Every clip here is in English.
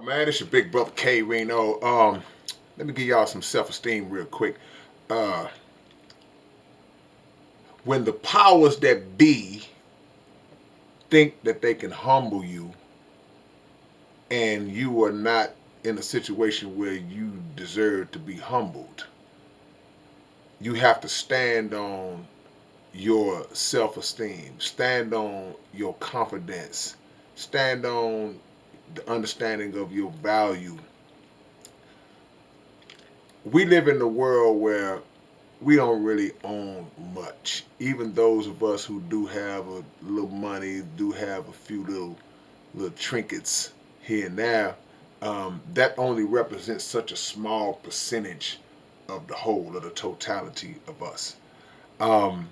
up, man? It's your big brother K-Rino. Let me give y'all some self-esteem real quick. Uh, when the powers that be think that they can humble you, and you are not in a situation where you deserve to be humbled, you have to stand on your self-esteem, stand on your confidence, stand on the understanding of your value. We live in a world where we don't really own much. Even those of us who do have a little money, do have a few little trinkets here and there, that only represents such a small percentage of the whole, of the totality of us. Um,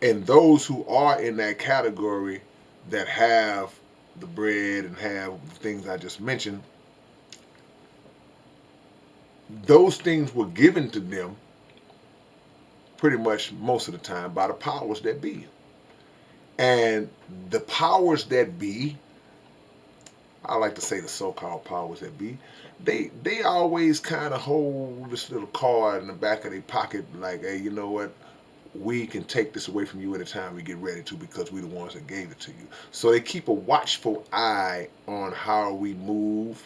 and those who are in that category that have the bread and have the things I just mentioned, those things were given to them pretty much most of the time by the powers that be. And the powers that be, I like to say the so-called powers that be, they always kind of hold this little card in the back of their pocket, like, hey, you know what? We can take this away from you anytime we get ready to because we're the ones that gave it to you. So they keep a watchful eye on how we move,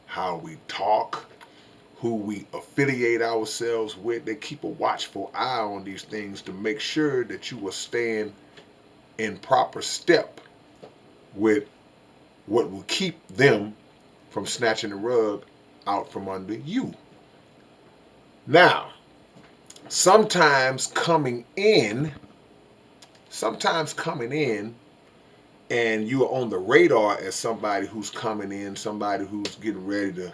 how we talk, who we affiliate ourselves with. They keep a watchful eye on these things to make sure that you are staying in proper step with what will keep them from snatching the rug out from under you. Now, sometimes coming in, sometimes coming in, and you are on the radar as somebody who's coming in, somebody who's getting ready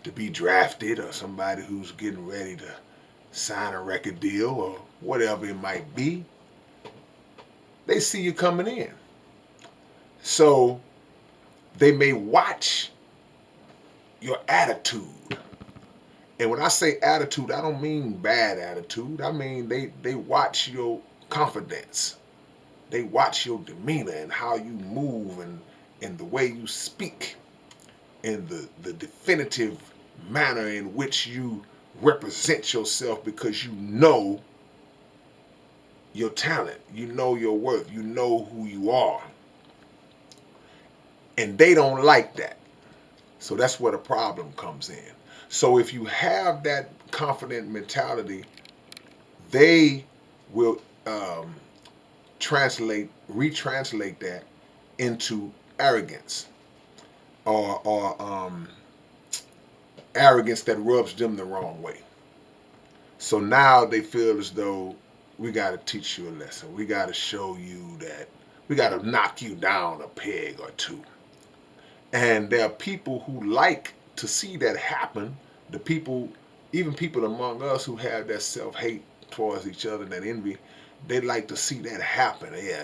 to be drafted, or somebody who's getting ready to sign a record deal, or whatever it might be. They see you coming in. So they may watch your attitude. And when I say attitude, I don't mean bad attitude. I mean they watch your confidence. They watch your demeanor and how you move and the way you speak and the definitive manner in which you represent yourself because you know your talent, you know your worth, you know who you are. And they don't like that. So that's where the problem comes in. So if you have that confident mentality, they will retranslate that into arrogance or arrogance that rubs them the wrong way. So now they feel as though we got to teach you a lesson. We got to show you that we got to knock you down a peg or two. And there are people who like to see that happen. The people, even people among us who have that self-hate towards each other, that envy, they like to see that happen. Yeah,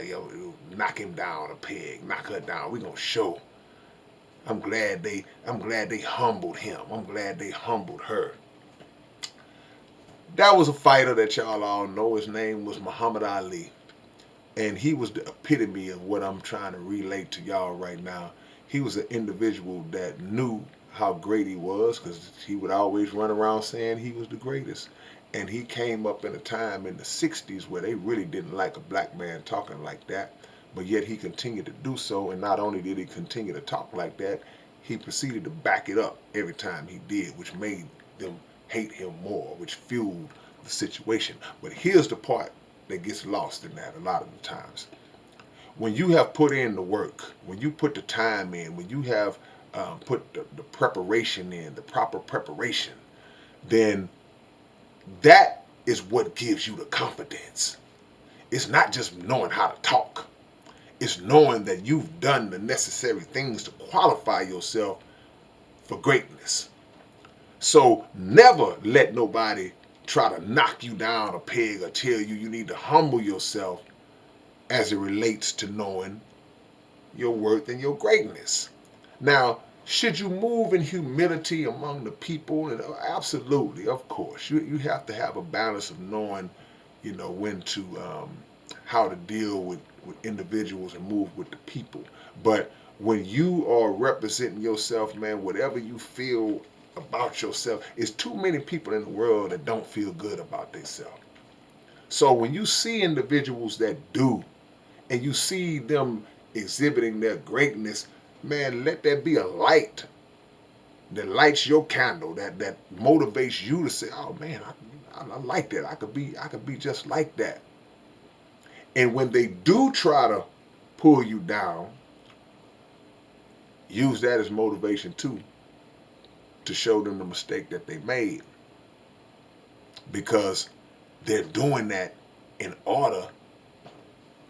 knock him down a peg, knock her down. We're gonna show. I'm glad they humbled him. I'm glad they humbled her. That was a fighter that y'all all know. His name was Muhammad Ali. And he was the epitome of what I'm trying to relate to y'all right now. He was an individual that knew how great he was because he would always run around saying he was the greatest. And he came up in a time in the 60s where they really didn't like a black man talking like that. But yet he continued to do so. And not only did he continue to talk like that, he proceeded to back it up every time he did, which made them hate him more, which fueled the situation. But here's the part that gets lost in that a lot of the times. When you have put in the work, when you put the time in, when you have put the preparation in, the proper preparation, then that is what gives you the confidence. It's not just knowing how to talk. It's knowing that you've done the necessary things to qualify yourself for greatness. So never let nobody try to knock you down a peg or tell you need to humble yourself as it relates to knowing your worth and your greatness. Now, should you move in humility among the people? And absolutely, of course. You have to have a balance of knowing, when to, how to deal with individuals and move with the people. But when you are representing yourself, man, whatever you feel about yourself, it's too many people in the world that don't feel good about themselves. So when you see individuals that do, and you see them exhibiting their greatness, man, let that be a light that lights your candle, that motivates you to say, "Oh man, I like that. I could be just like that." And when they do try to pull you down, use that as motivation too, to show them the mistake that they made, because they're doing that in order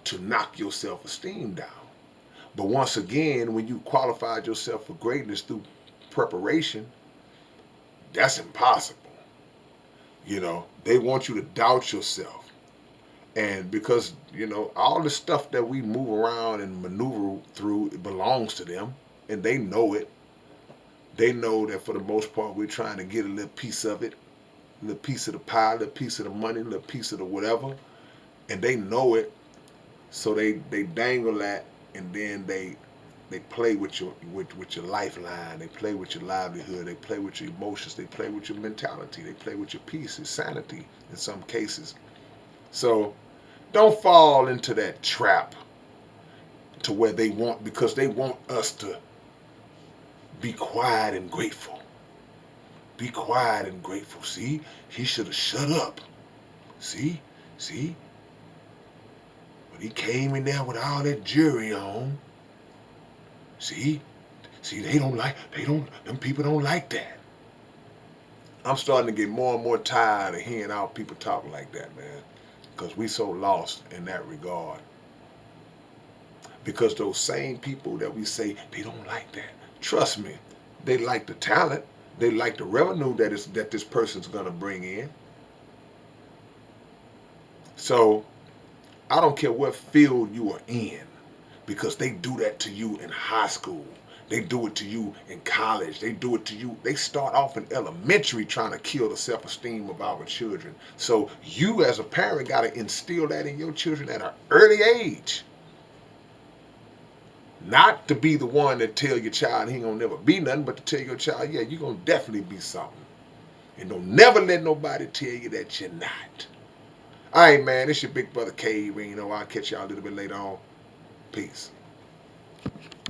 to knock your self-esteem down. But once again, when you qualified yourself for greatness through preparation, that's impossible. They want you to doubt yourself. And because, all the stuff that we move around and maneuver through, it belongs to them. And they know it. They know that for the most part, we're trying to get a little piece of it, a little piece of the pie, a little piece of the money, a little piece of the whatever. And they know it. So they dangle that, and then they play with your lifeline. They play with your livelihood. They play with your emotions. They play with your mentality. They play with your peace, your sanity in some cases. So don't fall into that trap to where because they want us to be quiet and grateful. Be quiet and grateful. See, he should have shut up. See, but he came in there with all that jewelry on. See, them people don't like that. I'm starting to get more and more tired of hearing our people talk like that, man. Because we so lost in that regard. Because those same people that we say they don't like that, trust me, they like the talent, they like the revenue that this person's gonna bring in. So I don't care what field you are in, because they do that to you in high school. They do it to you in college. They do it to you. They start off in elementary trying to kill the self-esteem of our children. So you as a parent got to instill that in your children at an early age. Not to be the one that tell your child he ain't gonna never be nothing, but to tell your child, yeah, you're gonna definitely be something. And don't never let nobody tell you that you're not. All right, man, it's your big brother K-Rino. I'll catch y'all a little bit later on. Peace.